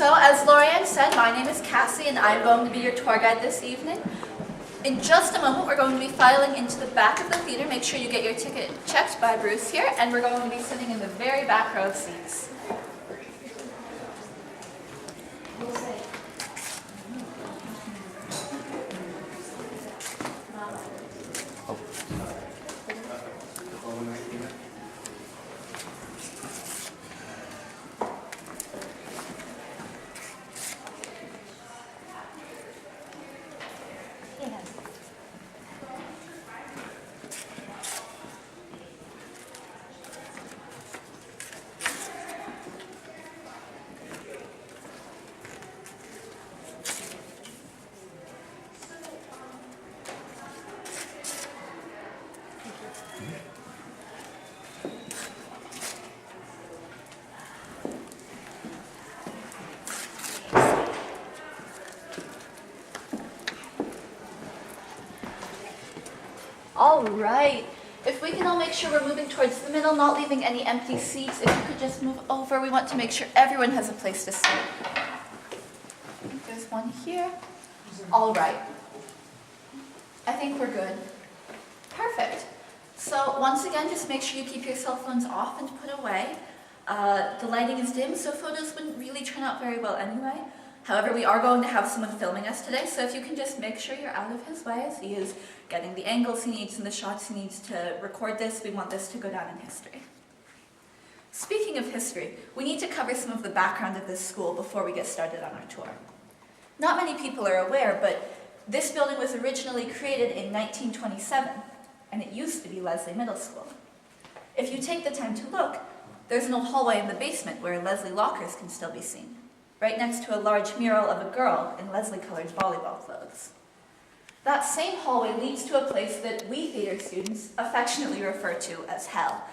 So, as Lorianne said, my name is Cassie and I'm going to be your tour guide this evening. In just a moment, we're going to be filing into the back of the theater. Make sure you get your ticket checked by Bruce here, and we're going to be sitting in the very back row seats. All right. If we can all make sure we're moving towards the middle, not leaving any empty seats. If you could just move over, we want to make sure everyone has a place to sit. I think there's one here. All right. I think we're good. Perfect. So once again, just make sure you keep your cell phones off and put away. The lighting is dim, so photos wouldn't really turn out very well anyway. However, we are going to have someone filming us today, so if you can just make sure you're out of his way as he is getting the angles he needs and the shots he needs to record this, we want this to go down in history. Speaking of history, we need to cover some of the background of this school before we get started on our tour. Not many people are aware, but this building was originally created in 1927, and it used to be Leslie Middle School. If you take the time to look, there's an old hallway in the basement where Leslie lockers can still be seen, right next to a large mural of a girl in Leslie-colored volleyball clothes. That same hallway leads to a place that we theater students affectionately refer to as hell.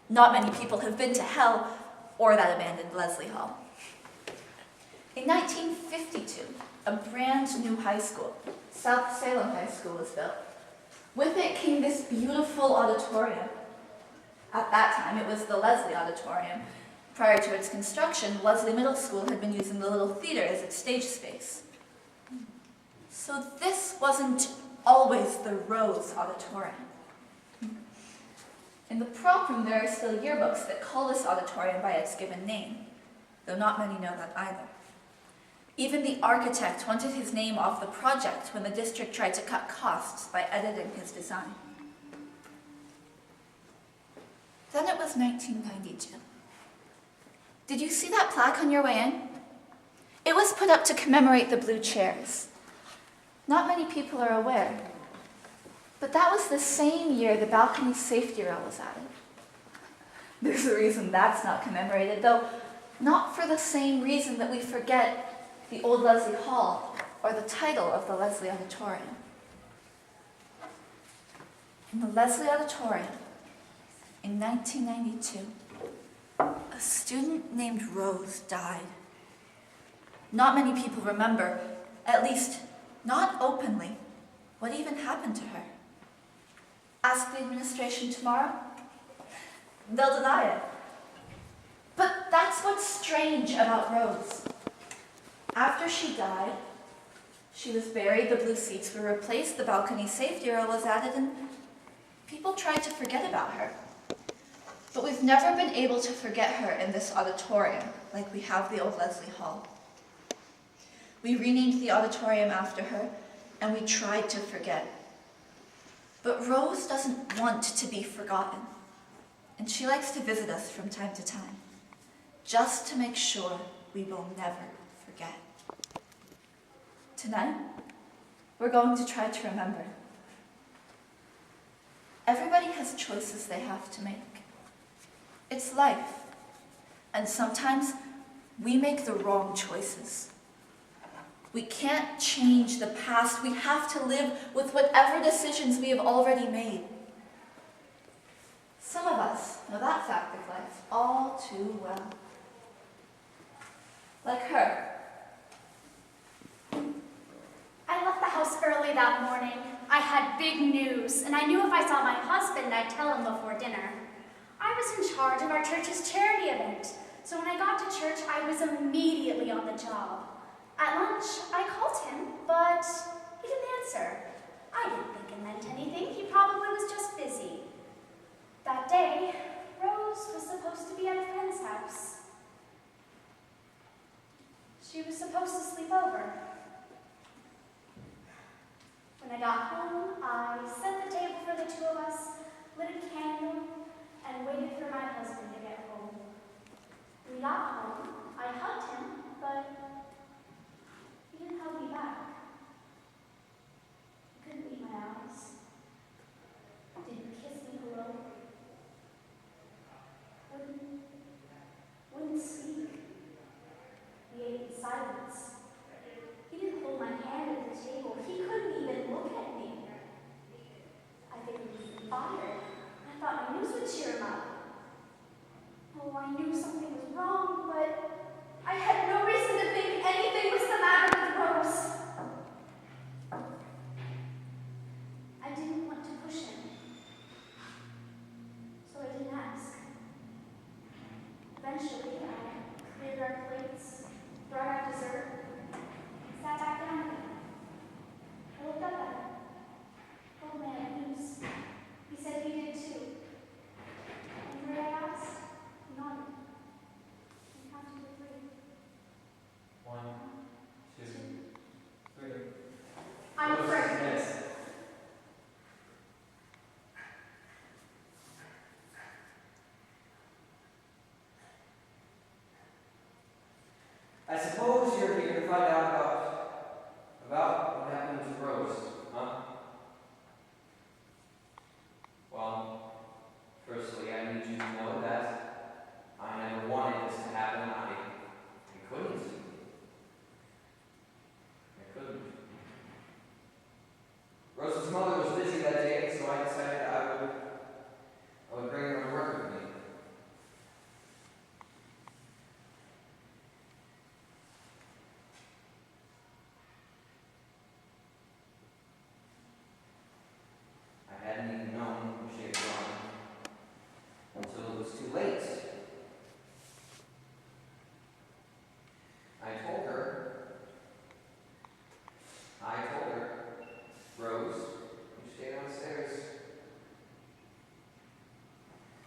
Not many people have been to hell or that abandoned Leslie Hall. In 1952, a brand new high school, South Salem High School, was built. With it came this beautiful auditorium. At that time, it was the Leslie Auditorium. Prior to its construction, Leslie Middle School had been using the little theater as its stage space. So this wasn't always the Rose Auditorium. In the prop room, there are still yearbooks that call this auditorium by its given name, though not many know that either. Even the architect wanted his name off the project when the district tried to cut costs by editing his design. Then it was 1992. Did you see that plaque on your way in? It was put up to commemorate the blue chairs. Not many people are aware, but that was the same year the balcony safety rail was added. There's a reason that's not commemorated, though not for the same reason that we forget the old Leslie Hall or the title of the Leslie Auditorium. In the Leslie Auditorium, in 1992, a student named Rose died. Not many people remember, at least not openly, what even happened to her. Ask the administration tomorrow, they'll deny it. But that's what's strange about Rose. After she died, she was buried, the blue seats were replaced, the balcony safety rail was added, and people tried to forget about her. But we've never been able to forget her in this auditorium, like we have the old Leslie Hall. We renamed the auditorium after her, and we tried to forget. But Rose doesn't want to be forgotten, and she likes to visit us from time to time, just to make sure we will never forget. Tonight, we're going to try to remember. Everybody has choices they have to make. It's life, and sometimes we make the wrong choices. We can't change the past. We have to live with whatever decisions we have already made. Some of us know that fact of life all too well. Like her. I left the house early that morning. I had big news, and I knew if I saw my husband, I'd tell him before dinner. I was in charge of our church's charity event. So when I got to church, I was immediately on the job. At lunch, I called him, but he didn't answer. I didn't think it meant anything. He probably was just busy. That day, Rose was supposed to be at a friend's house. She was supposed to sleep over. When I got home, I set the table for the two of us, lit a candle, and waited for my husband to get home. When we got home, I hugged him, but he didn't hug me back. He couldn't meet my eyes. Didn't kiss me hello. Wouldn't speak. We ate in silence. He didn't hold my hand at the table. He couldn't even look at me. I think he was fired. I thought my news would cheer him up. Oh, I knew something was wrong, but I had no reason to think anything was the matter with Rose. I didn't want to push him, so I didn't ask. Eventually, I cleared our plates, brought out dessert, and sat back down again. I looked up at him. Old man had news. He said he did too. And when I asked, he nodded. We counted to 3. 1, 2, 3. I'm afraid. Yes. I suppose you're here to find out about what happened to Rose, huh? Well, firstly, I need you to know that I never wanted this to happen. I couldn't. Rose's mother was busy that day, so I decided I would bring her to work with me. I hadn't even known where she had gone until it was too late. I told her, Rose, you stay downstairs.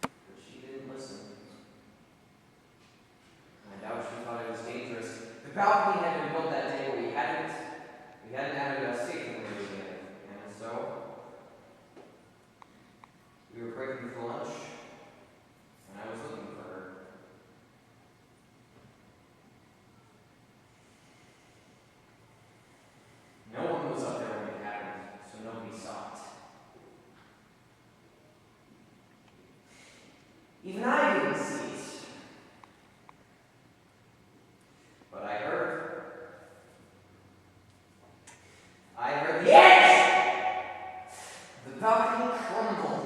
But she didn't listen. I doubt she thought it was dangerous. The balcony had been built that day, but we hadn't added a safety window yet. And so, we were breaking for lunch, and I was looking for her. No one was up there when it happened, so nobody saw it. Even I didn't see it. But I heard the edge! The balcony crumble.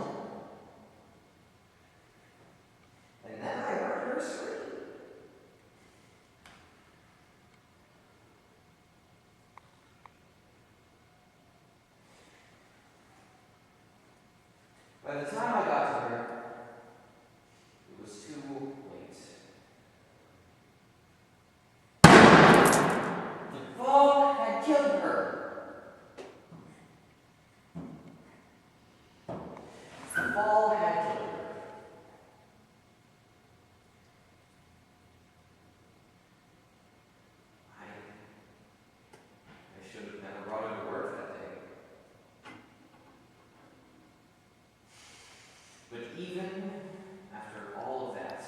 And then I heard her scream. By the time I got to her, it was too late. The fall had killed her. The fall had killed her. I should have never brought her to work that day. But even after all of that,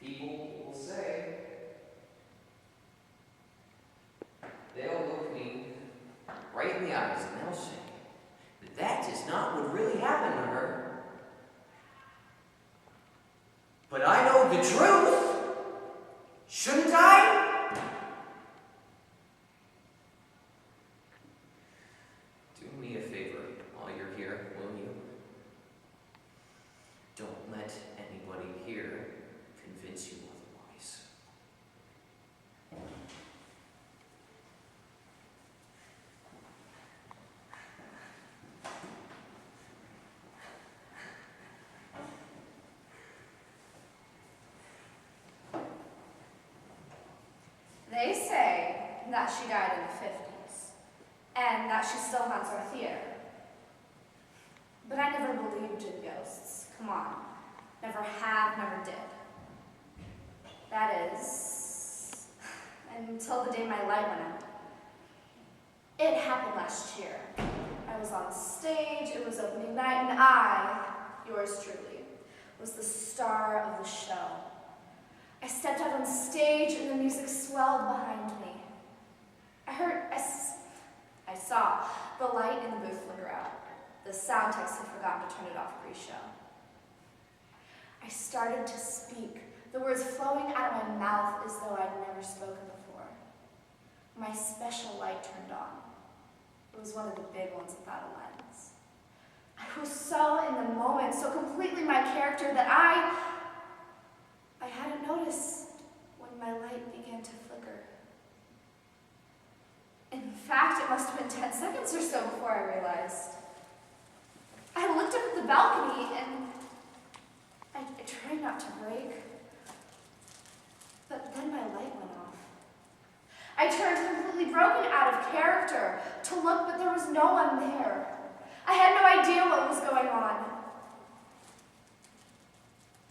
people will say, they'll look me right in the eyes and they'll say that that is not what really happened to her. But I know the truth, shouldn't I? Do me a favor while you're here, will you? Don't let anybody here convince you otherwise. that she died in the 50s, and that she still haunts our theater. But I never believed in ghosts. Come on. Never have, never did. That is, until the day my light went out. It happened last year. I was on stage, it was opening night, and I, yours truly, was the star of the show. I stepped out on stage and the music swelled behind me. I saw the light in the booth flicker out. The sound techs had forgotten to turn it off pre-show. I started to speak, the words flowing out of my mouth as though I'd never spoken before. My special light turned on. It was one of the big ones without a lens. I was so in the moment, so completely my character that I hadn't noticed when my light began to flicker. In fact, it must have been 10 seconds or so before I realized. I looked up at the balcony and I tried not to break, but then my light went off. I turned completely broken out of character to look, but there was no one there. I had no idea what was going on.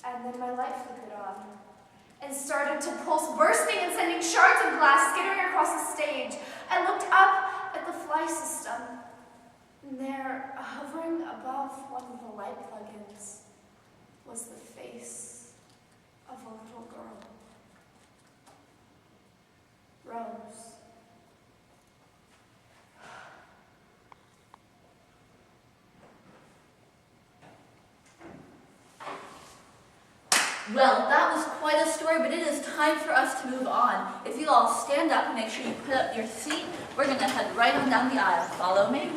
And then my light flickered on and started to pulse, bursting and sending shards of glass skittering across the stage. I looked up at the fly system, and there, hovering above one of the light plugins, was the face of a little girl. Rose. Well, that was quite a story, but it is time for us to move on. If you all stand up and make sure you put up your seat, we're going to head right on down the aisle. Follow me.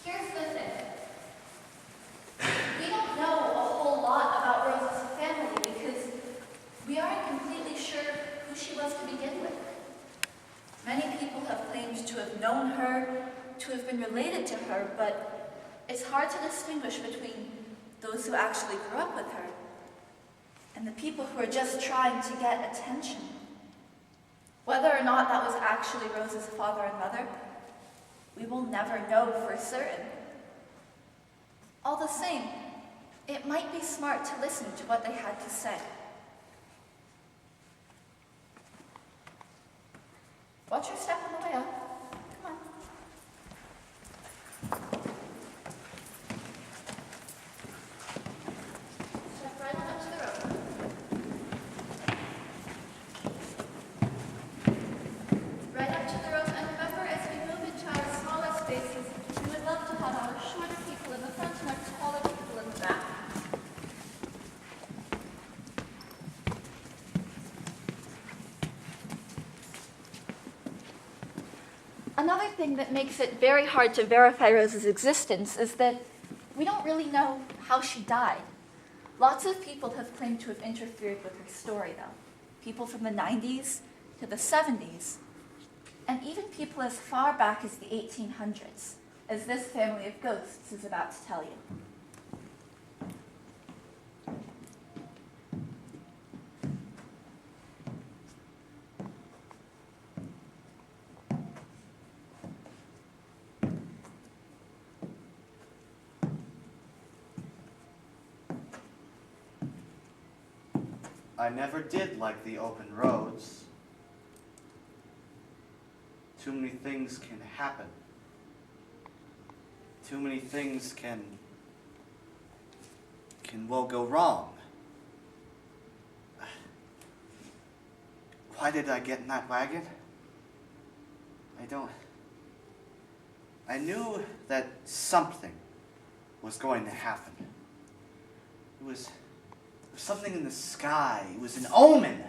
Here's the thing. We don't know a whole lot about Rose's family because we aren't completely sure who she was to begin with. Many people have claimed to have known her, to have been related to her, but it's hard to distinguish between those who actually grew up with her and the people who are just trying to get attention. Whether or not that was actually Rose's father and mother, we will never know for certain. All the same, it might be smart to listen to what they had to say. Watch your step on the way up. Come on. Step right on up to the road. Right up to the road, and remember, as we move into our smaller spaces, we would love to have our shorter people in the front and our taller people in the back. Another thing that makes it very hard to verify Rose's existence is that we don't really know how she died. Lots of people have claimed to have interfered with her story, though. People from the 90s to the 70s, and even people as far back as the 1800s, as this family of ghosts is about to tell you. I never did like the open roads. Too many things can happen. Too many things can well go wrong. Why did I get in that wagon? I knew that something was going to happen. It was something in the sky. It was an omen.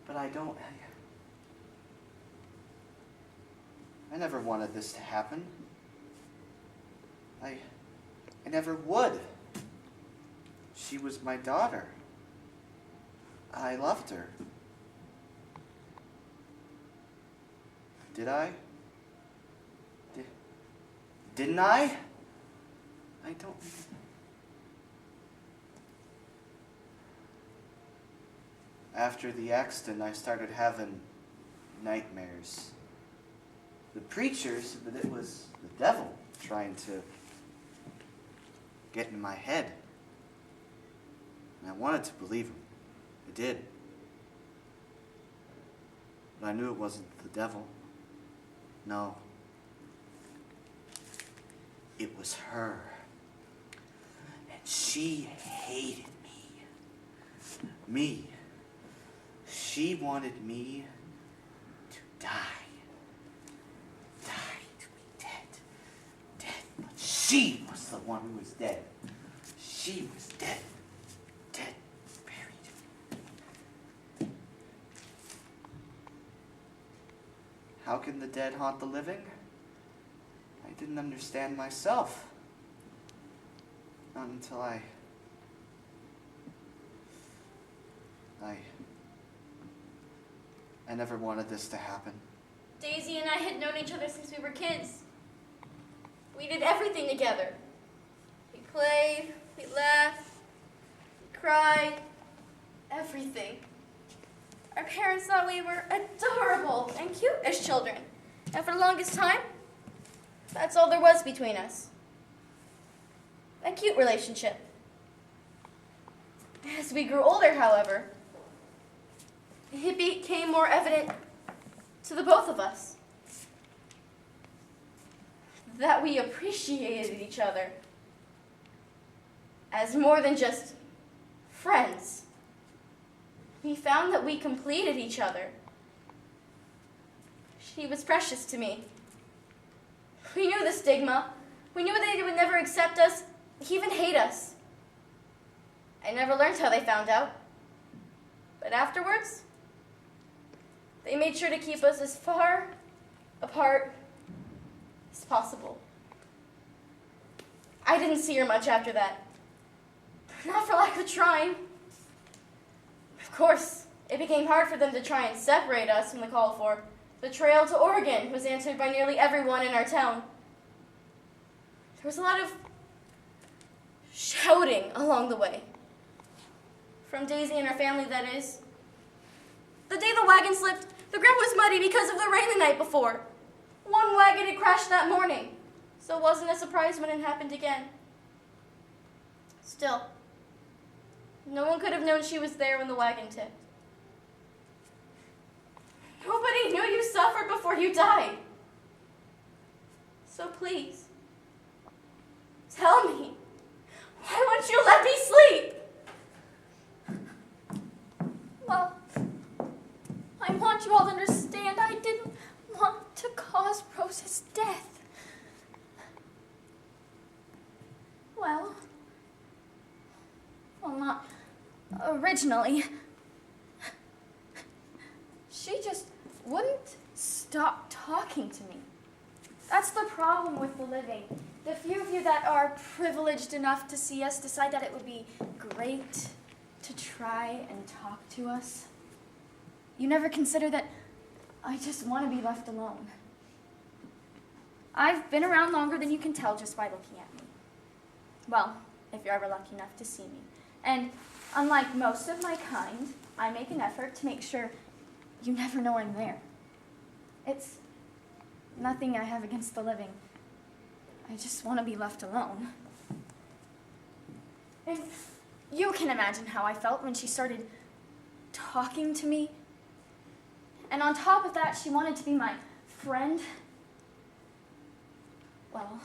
But I never wanted this to happen. I never would. She was my daughter. I loved her. Did I? Didn't I? I don't... After the accident, I started having nightmares. The preacher said that it was the devil trying to get in my head. And I wanted to believe him. I did. But I knew it wasn't the devil. No. It was her. And she hated me. Me. She wanted me to die. Die, to be dead. Dead. But she was the one who was dead. She was dead. Dead. Buried. How can the dead haunt the living? I didn't understand myself. Not until I never wanted this to happen. Daisy and I had known each other since we were kids. We did everything together. We played, we laughed, we cried, everything. Our parents thought we were adorable and cute as children. And for the longest time, that's all there was between us. A cute relationship. As we grew older, however, it became more evident to the both of us that we appreciated each other as more than just friends. We found that we completed each other. She was precious to me. We knew the stigma. We knew they would never accept us, even hate us. I never learned how they found out. But afterwards, they made sure to keep us as far apart as possible. I didn't see her much after that. Not for lack of trying. Of course, it became hard for them to try and separate us from the call for the trail to Oregon was answered by nearly everyone in our town. There was a lot of shouting along the way. From Daisy and her family, that is. The day the wagon slipped, the ground was muddy because of the rain the night before. One wagon had crashed that morning, so it wasn't a surprise when it happened again. Still, no one could have known she was there when the wagon tipped. Nobody knew you suffered before you died. So please, tell me, why won't you let me sleep? Well, I want you all to understand I didn't want to cause Rose's death. Well, not originally. She just wouldn't stop talking to me. That's the problem with the living. The few of you that are privileged enough to see us decide that it would be great to try and talk to us. You never consider that I just want to be left alone. I've been around longer than you can tell just by looking at me. Well, if you're ever lucky enough to see me. And unlike most of my kind, I make an effort to make sure you never know I'm there. It's nothing I have against the living. I just want to be left alone. And you can imagine how I felt when she started talking to me. And on top of that, she wanted to be my friend. Well,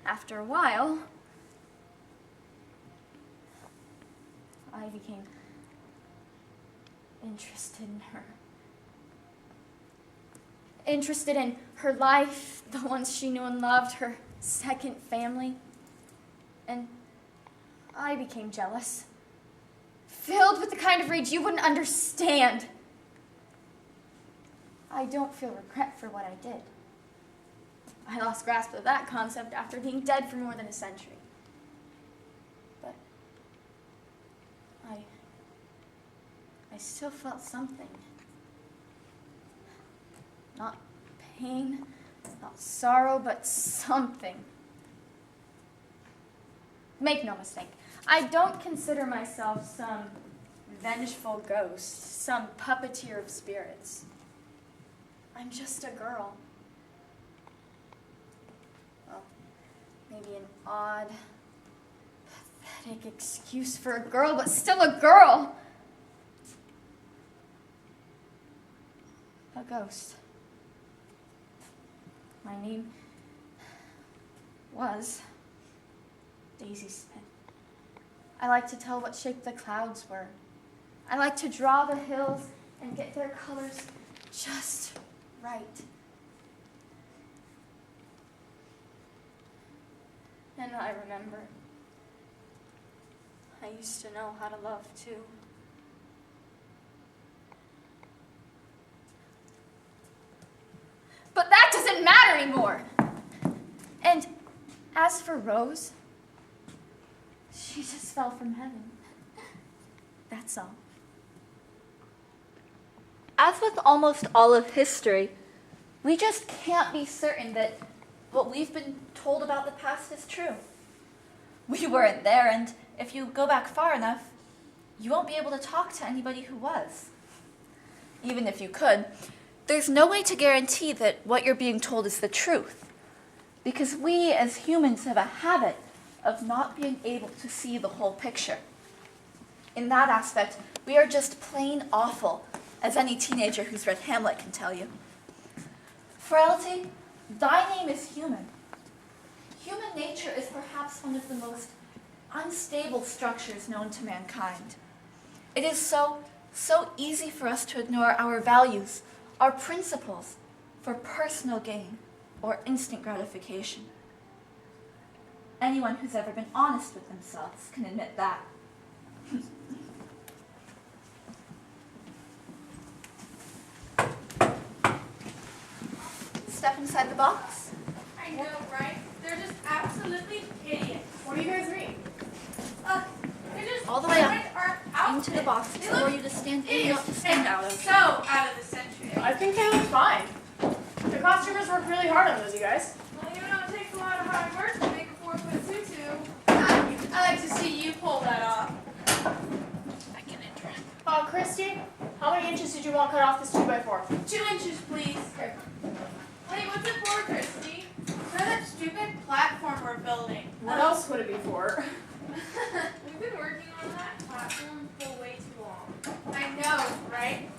after a while, I became interested in her. Interested in her life, the ones she knew and loved, her second family. And I became jealous. Filled with the kind of rage you wouldn't understand. I don't feel regret for what I did. I lost grasp of that concept after being dead for more than a century. But I still felt something. Not pain, not sorrow, but something. Make no mistake, I don't consider myself some vengeful ghost, some puppeteer of spirits. I'm just a girl. Well, maybe an odd, pathetic excuse for a girl, but still a girl. A ghost. My name was Daisy Smith. I like to tell what shape the clouds were. I like to draw the hills and get their colors just right. And I remember I used to know how to love too. But that doesn't matter anymore. And as for Rose, she just fell from heaven. That's all. As with almost all of history, we just can't be certain that what we've been told about the past is true. We weren't there, and if you go back far enough, you won't be able to talk to anybody who was. Even if you could, there's no way to guarantee that what you're being told is the truth, because we as humans have a habit of not being able to see the whole picture. In that aspect, we are just plain awful, as any teenager who's read Hamlet can tell you. Frailty, thy name is human. Human nature is perhaps one of the most unstable structures known to mankind. It is so easy for us to ignore our values, our principles, for personal gain or instant gratification. Anyone who's ever been honest with themselves can admit that. Step inside the box. I know, right? They're just absolutely idiots. What do you guys mean? They just All the way up, ruined our outfit. into the box. They It's for look you to stand in, idiots not to stand and out of. so out of the century. I think they look fine. The costumers worked really hard on those, you guys. Well, you know, it takes a lot of hard work to make a 4-foot tutu. I like to see you pull that off. Christy, how many inches did you want cut off this 2x4? 2 inches, please. Wait, what's it for, Christy? For that stupid platform we're building. What else would it be for? We've been working on that platform for way too long. I know, right?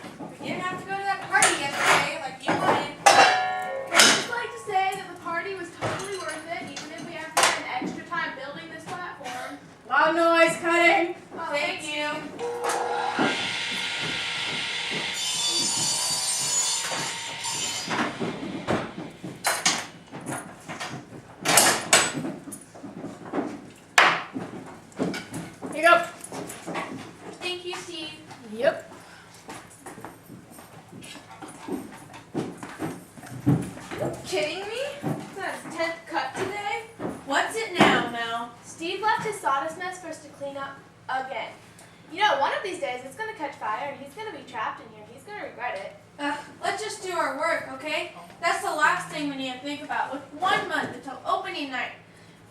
We didn't have to go to that party yesterday like you wanted. I'd just like to say that the party was totally worth it, even if we have to spend extra time building this platform. Loud noise cutting. Oh, thank you. Here you go. Thank you, Steve. Yep. Kidding me? That's 10th cut today? What's it now, Mel? Steve left his sawdust mess for us to clean up again. You know, one of these days it's gonna catch fire and he's gonna be trapped in here. He's gonna regret it. Let's just do our work, okay? That's the last thing we need to think about with 1 month until opening night.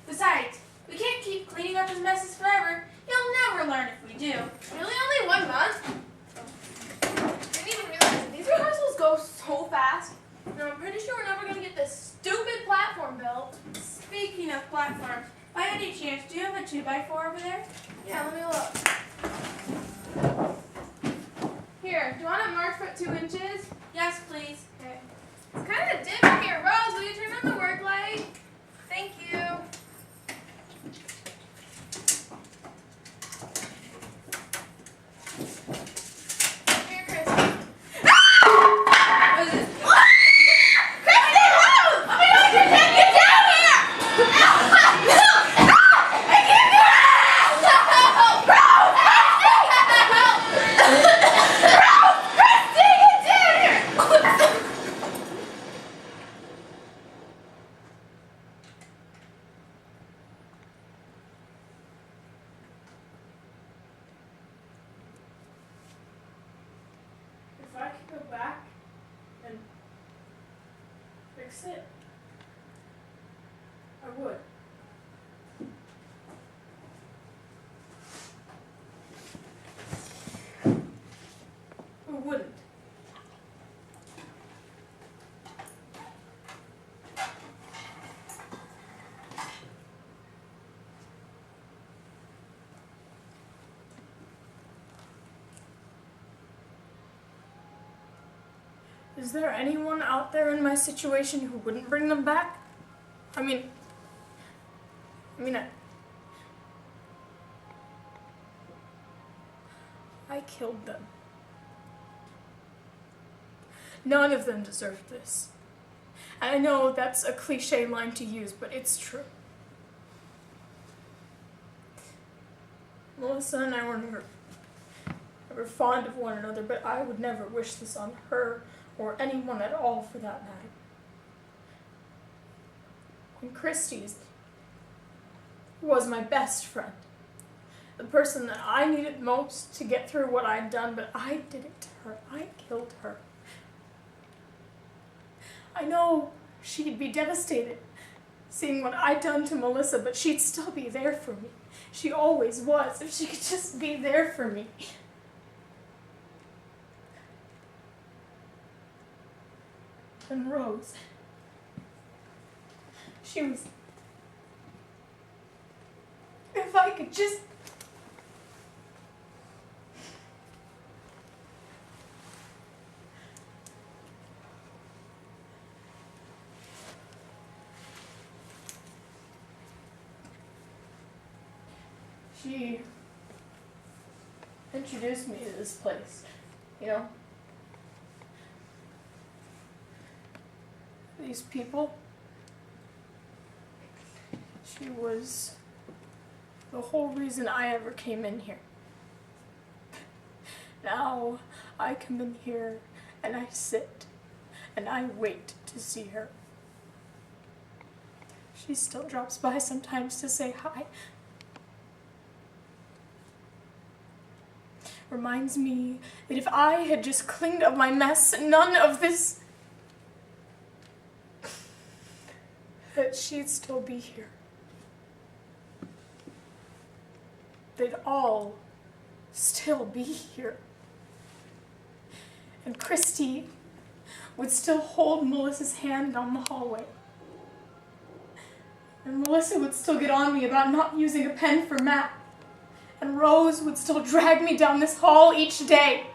Besides, we can't keep cleaning up his messes forever. He'll never learn if we do. Really, only 1 month? Didn't even realize that these rehearsals go so fast. No, I'm pretty sure we're never gonna get this stupid platform built. Speaking of platforms, by any chance, do you have a 2x4 over there? Yeah, let me look. Here, do you want it marked for 2 inches? Yes, please. Okay. It's kind of dim in here. Rose, will you turn on the work light? Thank you. Here, Christy. What is it? Christy, Rose! Oh my God, you can't get down here! I can't do it! Rose! Christy, get down here! fix it, I would. Who wouldn't? Is there anyone out there in my situation who wouldn't bring them back? I mean, I killed them. None of them deserved this. And I know that's a cliche line to use, but it's true. Melissa and I were never fond of one another, but I would never wish this on her or anyone at all for that matter. And Christie's was my best friend. The person that I needed most to get through what I'd done, but I did it to her. I killed her. I know she'd be devastated seeing what I'd done to Melissa, but she'd still be there for me. She always was, if she could just be there for me. And Rose, she was... If I could just... She introduced me to this place, you know? These people. She was the whole reason I ever came in here. Now I come in here and I sit and I wait to see her. She still drops by sometimes to say hi. Reminds me that if I had just cleaned up my mess, none of this, that she'd still be here. They'd all still be here. And Christy would still hold Melissa's hand down the hallway. And Melissa would still get on me about not using a pen for math. And Rose would still drag me down this hall each day.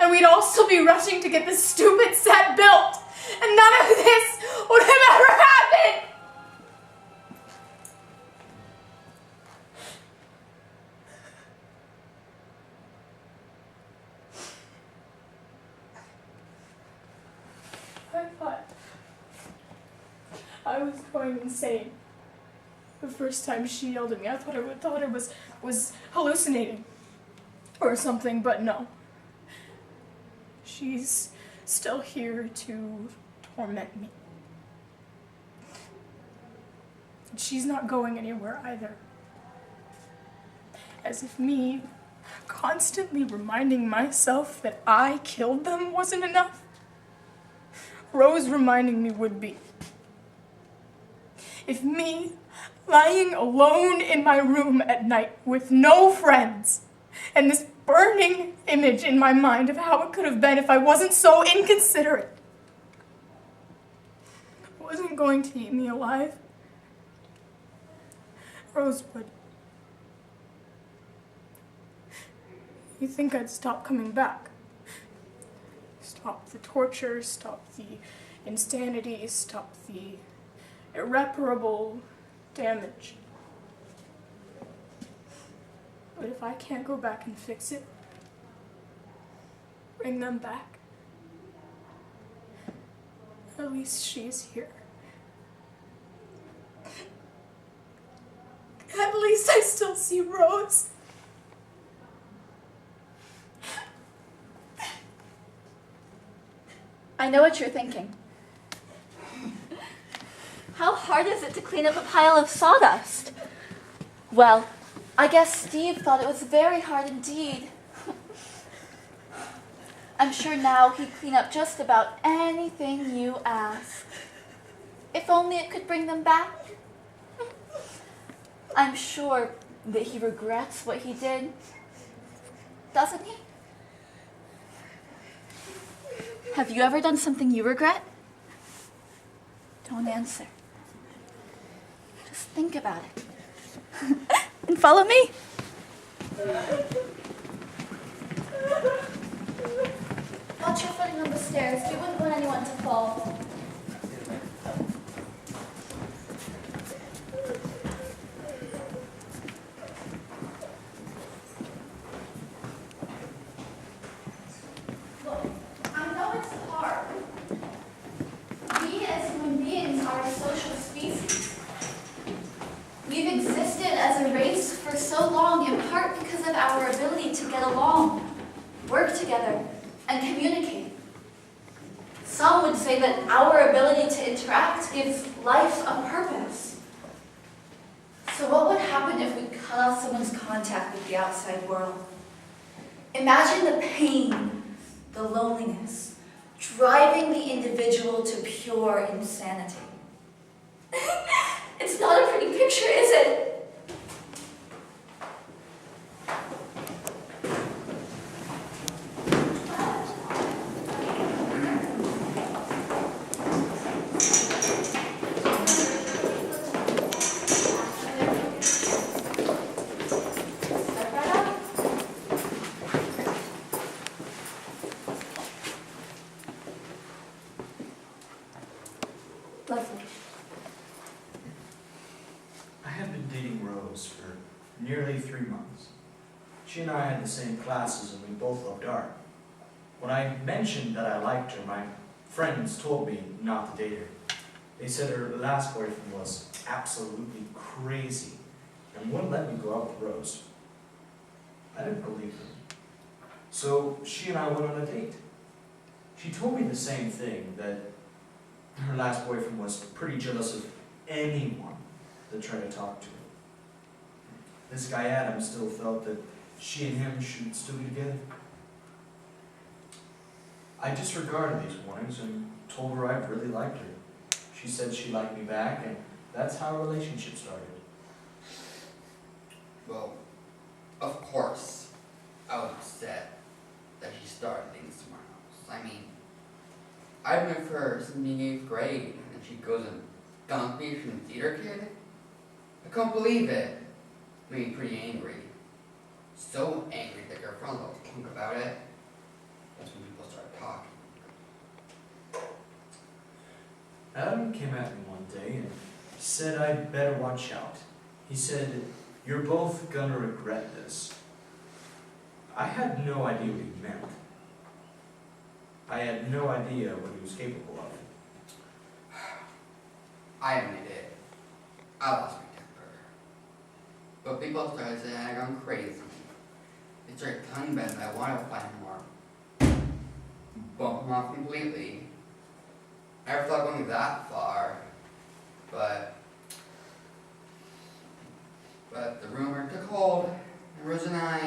And we'd all still be rushing to get this stupid set built. And none of this would have ever happened! I thought I was going insane. The first time she yelled at me, I thought it was hallucinating or something, but no. She's still here to torment me. And she's not going anywhere either. As if me constantly reminding myself that I killed them wasn't enough, Rose reminding me would be. If me lying alone in my room at night with no friends, and this burning image in my mind of how it could have been if I wasn't so inconsiderate, wasn't going to eat me alive, Rose would. You think I'd stop coming back? Stop the torture, stop the insanity, stop the irreparable damage. But if I can't go back and fix it, bring them back, at least she's here. At least I still see Rose. I know what you're thinking. How hard is it to clean up a pile of sawdust? Well, I guess Steve thought it was very hard indeed. I'm sure now he'd clean up just about anything you ask. If only it could bring them back. I'm sure that he regrets what he did. Doesn't he? Have you ever done something you regret? Don't answer. Just think about it. And follow me. Watch your footing on the stairs. We wouldn't want anyone to fall. Look, I know it's hard. We as human beings are a social species. We've existed as a race for so long, in part because of our ability to get along, work together, and communicate. Some would say that our ability to interact gives life a purpose. So what would happen if we cut off someone's contact with the outside world? Imagine the pain, the loneliness, driving the individual to pure insanity. It's not a pretty picture, is it? Step right up. Lovely. I have been dating Rose for nearly 3 months. She and I had the same classes and we both loved art. When I mentioned that I liked her, my friends told me not to date her. They said her last boyfriend was absolutely crazy and wouldn't let me go out with Rose. I didn't believe them. So she and I went on a date. She told me the same thing, that her last boyfriend was pretty jealous of anyone that tried to talk to her. This guy Adam still felt that she and him should still be together. I disregarded these warnings and told her I really liked her. She said she liked me back, and that's how our relationship started. Well, of course, I was upset that she started dating someone else. I mean, I've been with her since being 8th grade, and she goes and dunked me from the theater kid. I couldn't believe it. Made me pretty angry. So angry that her friend was punk about it. That's when people started talking. Adam came at me one day and said I'd better watch out. He said, "You're both gonna regret this." I had no idea what he meant. I had no idea what he was capable of. I admit it. I lost my temper. But people started saying I gone crazy. They started telling Ben that I want to fight him more. Bump him off completely. I never thought going that far. But the rumor took hold, and Rose and I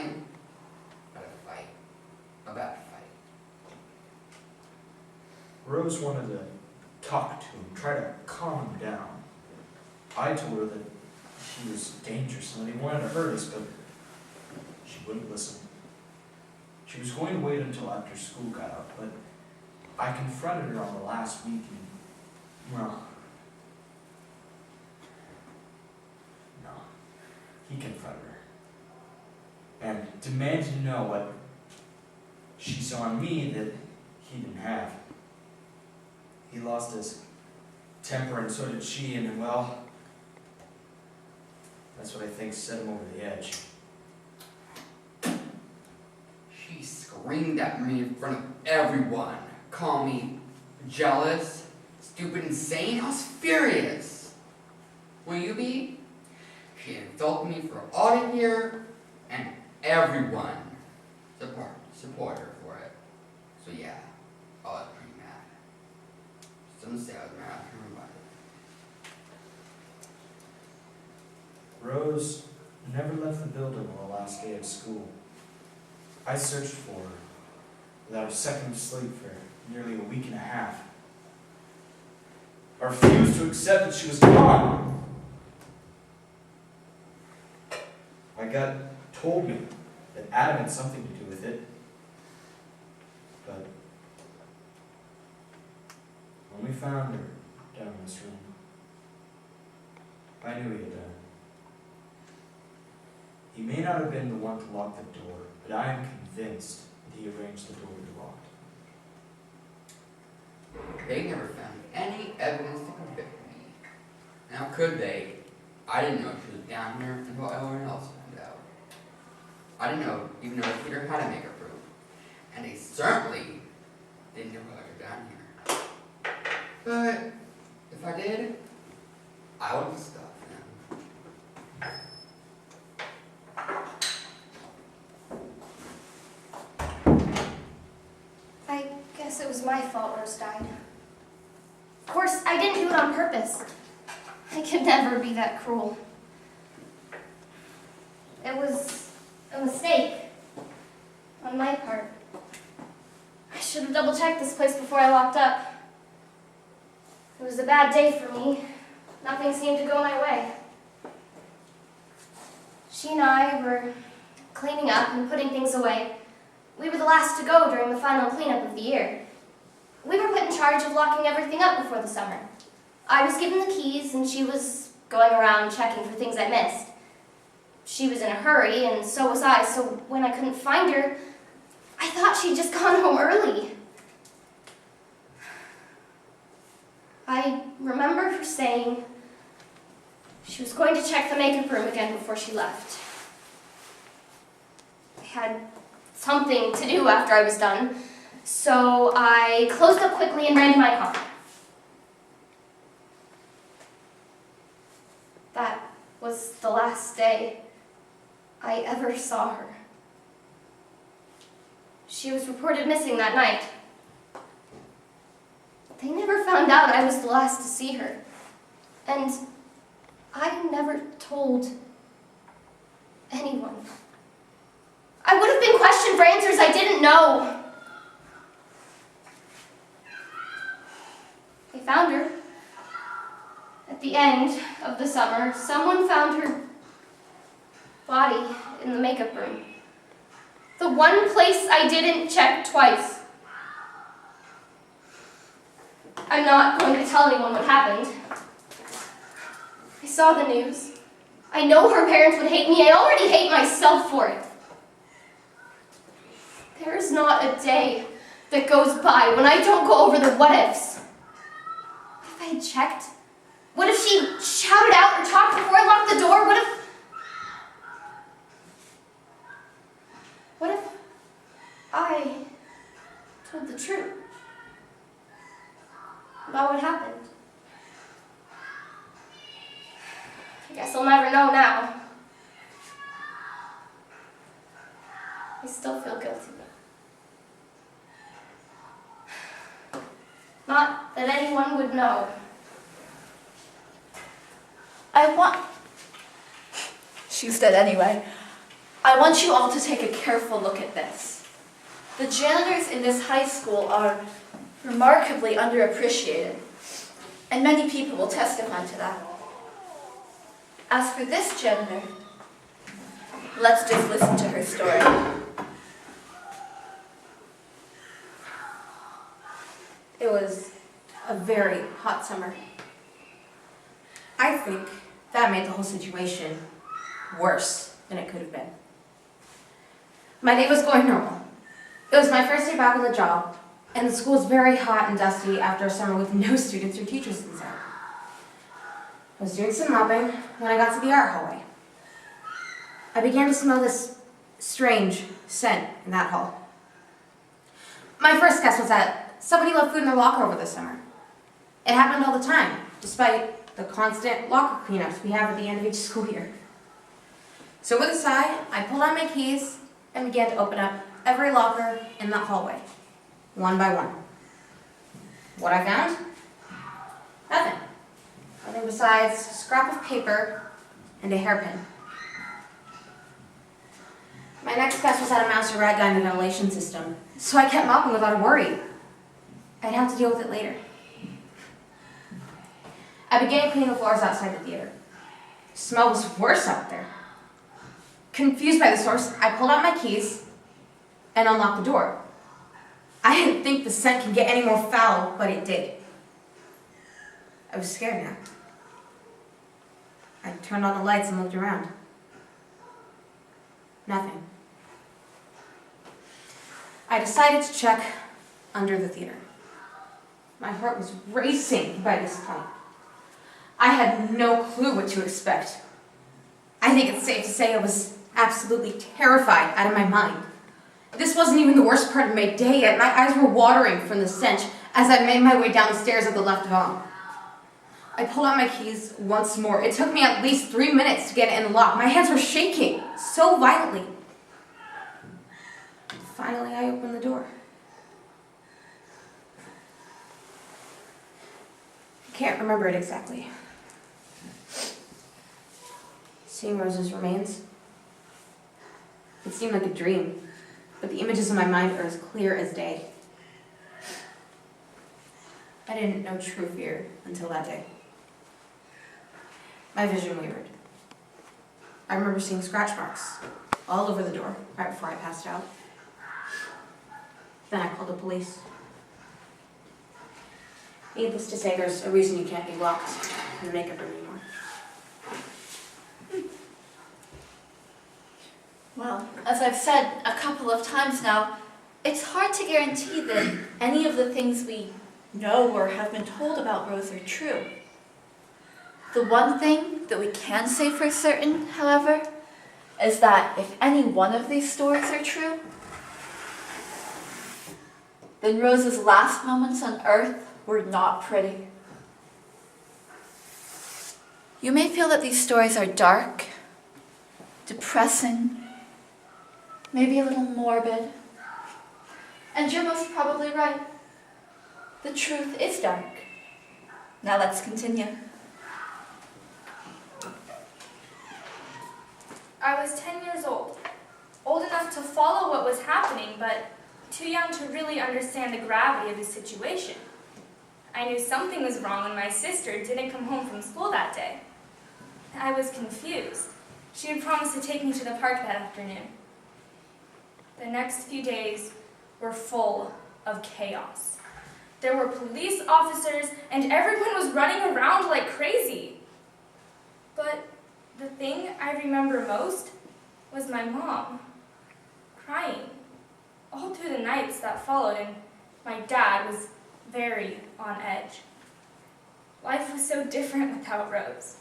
had a fight. A bad fight. Rose wanted to talk to him, try to calm him down. I told her that he was dangerous and that he wanted to hurt us, but she wouldn't listen. She was going to wait until after school got out, but I confronted her on the last week and, well, no, he confronted her and demanded to know what she saw in me that he didn't have. He lost his temper and so did she, and well, that's what I think set him over the edge. She screamed at me in front of everyone, called me jealous, stupid, insane. I was furious. Will you be? She insulted me for all to hear, and everyone support her for it. So yeah, I was pretty mad. Some say I was mad at everybody. Rose never left the building on the last day of school. I searched for her without a second of sleep for nearly a week and a half. I refused to accept that she was gone. My gut told me that Adam had something to do with it. But when we found her down in this room, I knew he had done it. He may not have been the one to lock the door, but I am convinced that he arranged the door to be locked. They never found any evidence to convict me. Now could they? I didn't know she was down here until everyone else found out. I didn't even know if Peter had a makeup room. And they certainly didn't know I was down here. But if I did, I would have stopped them. I guess it was my fault Rose died. Of course, I didn't do it on purpose. I could never be that cruel. It was a mistake on my part. I should have double-checked this place before I locked up. It was a bad day for me. Nothing seemed to go my way. She and I were cleaning up and putting things away. We were the last to go during the final cleanup of the year. We were put in charge of locking everything up before the summer. I was given the keys and she was going around checking for things I missed. She was in a hurry and so was I, so when I couldn't find her, I thought she'd just gone home early. I remember her saying she was going to check the makeup room again before she left. I had something to do after I was done, so I closed up quickly and ran to my car. That was the last day I ever saw her. She was reported missing that night. They never found out I was the last to see her. And I never told anyone. I would have been questioned for answers I didn't know. They found her. At the end of the summer, someone found her body in the makeup room. The one place I didn't check twice. I'm not going to tell anyone what happened. I saw the news. I know her parents would hate me. I already hate myself for it. There's not a day that goes by when I don't go over the what-ifs. If I had checked, what if she shouted out or talked before I locked the door? What if I told the truth about what happened? I guess I'll never know now. I still feel guilty. Not that anyone would know. She's dead anyway. I want you all to take a careful look at this. The janitors in this high school are remarkably underappreciated, and many people will testify to that. As for this janitor, let's just listen to her story. It was a very hot summer. I think that made the whole situation worse than it could have been. My day was going normal. It was my first day back on the job, and the school was very hot and dusty after a summer with no students or teachers inside. I was doing some mopping when I got to the art hallway. I began to smell this strange scent in that hall. My first guess was that somebody left food in their locker over the summer. It happened all the time, despite the constant locker cleanups we have at the end of each school year. So with a sigh, I pulled out my keys and began to open up every locker in that hallway, one by one. What I found? Nothing. Nothing besides a scrap of paper and a hairpin. My next guess was that a mouse or rat got in the ventilation system, so I kept mopping without a worry. I'd have to deal with it later. I began cleaning the floors outside the theater. The smell was worse out there. Confused by the source, I pulled out my keys and unlocked the door. I didn't think the scent could get any more foul, but it did. I was scared now. I turned on the lights and looked around. Nothing. I decided to check under the theater. My heart was racing by this point. I had no clue what to expect. I think it's safe to say I was absolutely terrified out of my mind. This wasn't even the worst part of my day yet. My eyes were watering from the stench as I made my way down the stairs of the left van. I pulled out my keys once more. It took me at least 3 minutes to get it in the lock. My hands were shaking so violently. Finally, I opened the door. I can't remember it exactly. Seeing Rose's remains, it seemed like a dream, but the images in my mind are as clear as day. I didn't know true fear until that day. My vision wavered. I remember seeing scratch marks all over the door right before I passed out. Then I called the police. Needless to say, there's a reason you can't be locked in the makeup room anymore. Well, as I've said a couple of times now, it's hard to guarantee that any of the things we know or have been told about Rose are true. The one thing that we can say for certain, however, is that if any one of these stories are true, then Rose's last moments on Earth were not pretty. You may feel that these stories are dark, depressing, maybe a little morbid. And you're most probably right. The truth is dark. Now let's continue. I was 10 years old enough to follow what was happening, but too young to really understand the gravity of the situation. I knew something was wrong when my sister didn't come home from school that day. I was confused. She had promised to take me to the park that afternoon. The next few days were full of chaos. There were police officers, and everyone was running around like crazy. But the thing I remember most was my mom crying all through the nights that followed, and my dad was very on edge. Life was so different without Rose.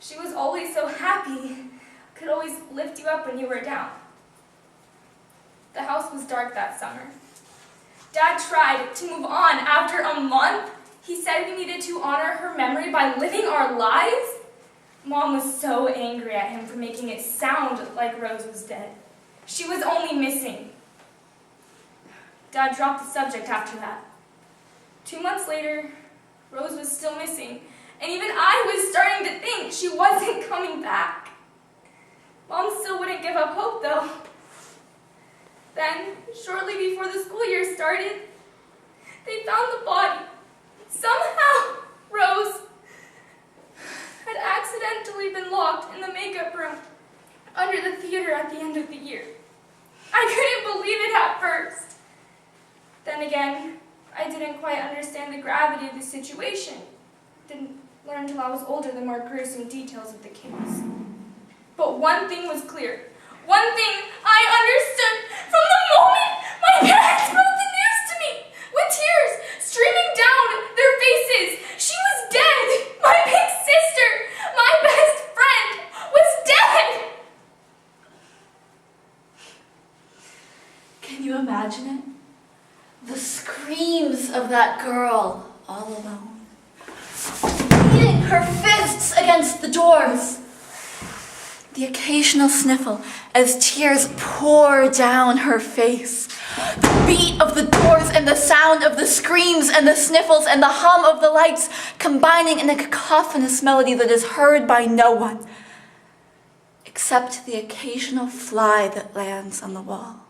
She was always so happy, could always lift you up when you were down. The house was dark that summer. Dad tried to move on after a month. He said we needed to honor her memory by living our lives. Mom was so angry at him for making it sound like Rose was dead. She was only missing. Dad dropped the subject after that. 2 months later, Rose was still missing, and even I was starting to think she wasn't coming back. Mom still wouldn't give up hope, though. Then, shortly before the school year started, they found the body. Somehow, Rose had accidentally been locked in the makeup room under the theater at the end of the year. I couldn't believe it at first. Then again, I didn't quite understand the gravity of the situation. Didn't learn until I was older the more gruesome details of the case. But one thing was clear. One thing I understood from the moment my parents broke the news to me, with tears streaming down their faces. She was dead. My big sister, my best friend, was dead. Can you imagine it? The screams of that girl all alone, beating her fists against the doors. The occasional sniffle as tears pour down her face. The beat of the doors and the sound of the screams and the sniffles and the hum of the lights combining in a cacophonous melody that is heard by no one, except the occasional fly that lands on the wall.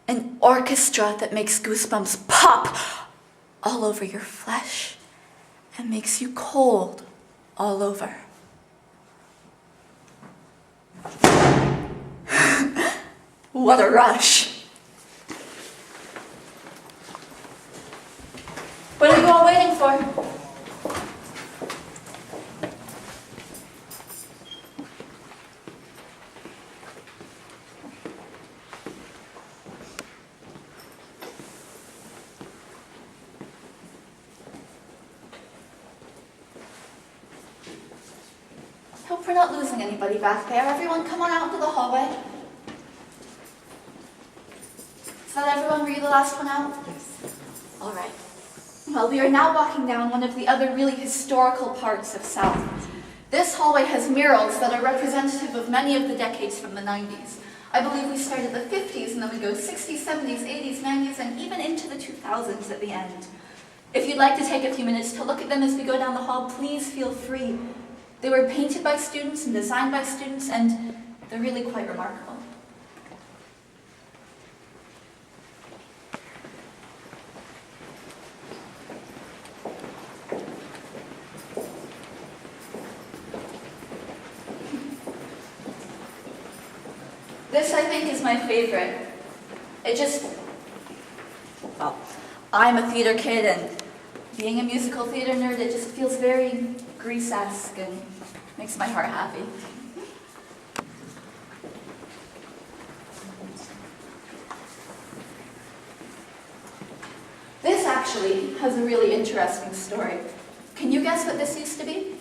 An orchestra that makes goosebumps pop all over your flesh and makes you cold all over. What a rush. What are you all waiting for? Hope we're not losing anybody back there. Everyone come on out to the hallway. Is that everyone? Were you the last one out? Yes. All right. Well, we are now walking down one of the other really historical parts of Salem. This hallway has murals that are representative of many of the decades from the 90s. I believe we start at the 50s and then we go 60s, 70s, 80s, 90s, and even into the 2000s at the end. If you'd like to take a few minutes to look at them as we go down the hall, please feel free. They were painted by students and designed by students, and they're really quite remarkable. This, I think, is my favorite. Well, I'm a theater kid, and being a musical theater nerd, it just feels very Grease-esque and makes my heart happy. This actually has a really interesting story. Can you guess what this used to be?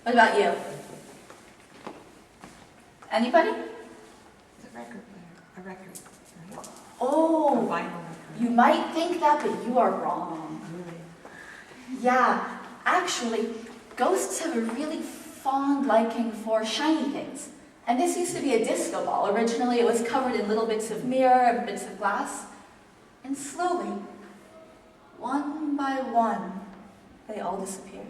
What about you? Anybody? It's a record player. A record. Right? Oh, A vinyl record. you might think that, but you are wrong. Really? Yeah, actually, ghosts have a really fond liking for shiny things. And this used to be a disco ball. Originally, it was covered in little bits of mirror and bits of glass. And slowly, one by one, they all disappeared.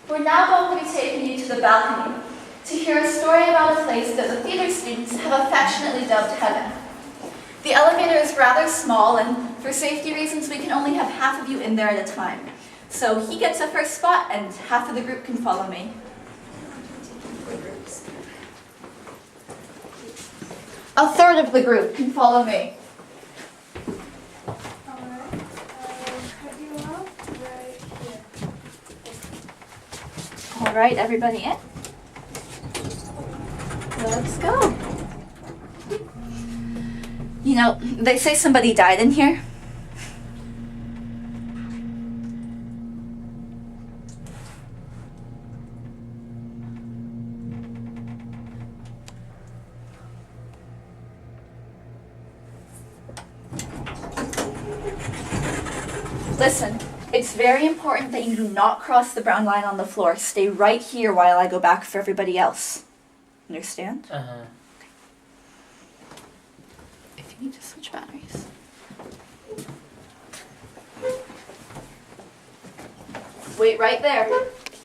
We're now going to be taking you to the balcony to hear a story about a place that the theater students have affectionately dubbed heaven. The elevator is rather small, and for safety reasons, we can only have half of you in there at a time. So he gets a first spot, and half of the group can follow me. A third of the group can follow me. Alright, cut you off right here. All right, everybody in? Let's go. You know, they say somebody died in here. Listen, it's very important that you do not cross the brown line on the floor. Stay right here while I go back for everybody else. Understand? Uh-huh. If you need to switch batteries. Wait right there.